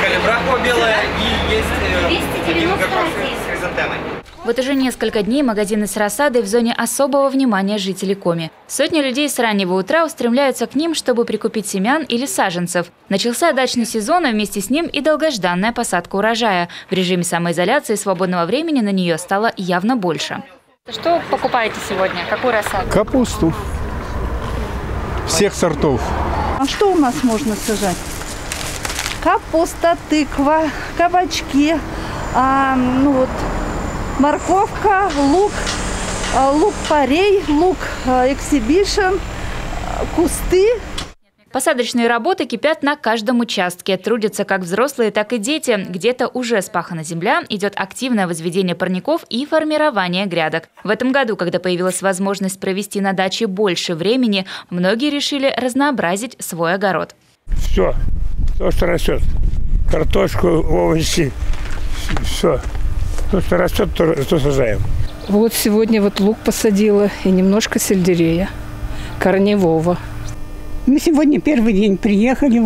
калибрахуа белая и есть с хризантемой. Вот уже несколько дней магазины с рассадой в зоне особого внимания жителей Коми. Сотни людей с раннего утра устремляются к ним, чтобы прикупить семян или саженцев. Начался дачный сезон, а вместе с ним и долгожданная посадка урожая. В режиме самоизоляции свободного времени на нее стало явно больше. Что покупаете сегодня? Какую рассаду? Капусту. Всех сортов. А что у нас можно сажать? Капуста, тыква, кабачки, морковка, лук, лук-порей, лук эксибишн, кусты. Посадочные работы кипят на каждом участке. Трудятся как взрослые, так и дети. Где-то уже спахана земля, идет активное возведение парников и формирование грядок. В этом году, когда появилась возможность провести на даче больше времени, многие решили разнообразить свой огород. Все, то, что растет. Картошку, овощи, все. То, что растет, то сажаем. Вот сегодня лук посадила и немножко сельдерея корневого. Мы сегодня первый день приехали,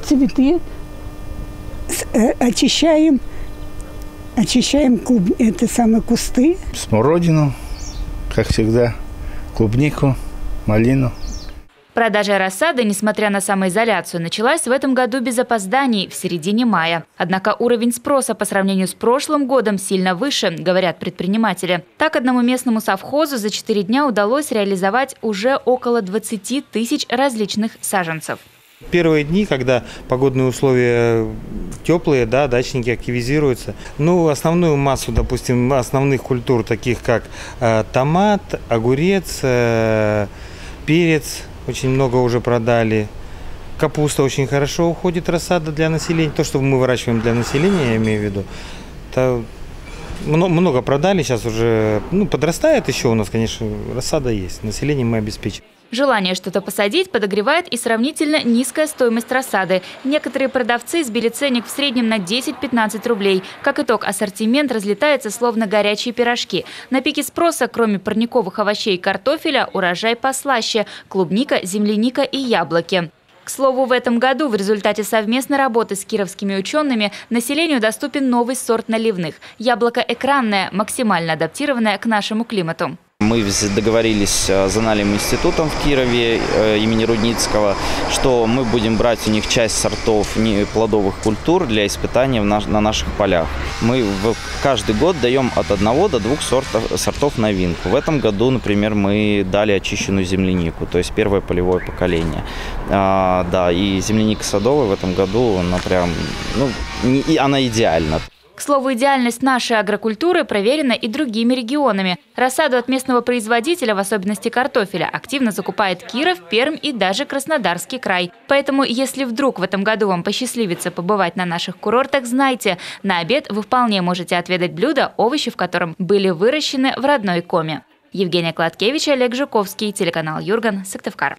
цветы очищаем кусты. Смородину, как всегда, клубнику, малину. Продажа рассады, несмотря на самоизоляцию, началась в этом году без опозданий, в середине мая. Однако уровень спроса по сравнению с прошлым годом сильно выше, говорят предприниматели. Так, одному местному совхозу за 4 дня удалось реализовать уже около 20 тысяч различных саженцев. Первые дни, когда погодные условия теплые, дачники активизируются. Основную массу, допустим, основных культур, таких как томат, огурец, перец, очень много уже продали. Капуста очень хорошо уходит, рассада для населения. То, что мы выращиваем для населения, я имею в виду. Это много продали, сейчас уже подрастает еще у нас, конечно, рассада есть. Население мы обеспечим. Желание что-то посадить подогревает и сравнительно низкая стоимость рассады. Некоторые продавцы сбили ценник в среднем на 10-15 рублей. Как итог, ассортимент разлетается словно горячие пирожки. На пике спроса, кроме парниковых овощей и картофеля, урожай послаще – клубника, земляника и яблоки. К слову, в этом году в результате совместной работы с кировскими учеными населению доступен новый сорт наливных – яблоко экранное, максимально адаптированное к нашему климату. Мы договорились с Зональным институтом в Кирове имени Рудницкого, что мы будем брать у них часть сортов плодовых культур для испытания на наших полях. Мы каждый год даем от 1 до 2 сортов новинку. В этом году, например, мы дали очищенную землянику, то есть первое полевое поколение. И земляника садовая в этом году, она идеальна. К слову, идеальность нашей агрокультуры проверена и другими регионами. Рассаду от местного производителя, в особенности картофеля, активно закупает Киров, Пермь и даже Краснодарский край. Поэтому, если вдруг в этом году вам посчастливится побывать на наших курортах, знайте, на обед вы вполне можете отведать блюдо, овощи в котором были выращены в родной Коми. Евгения Кладкевич, Олег Жуковский, телеканал Юрган, Сыктывкар.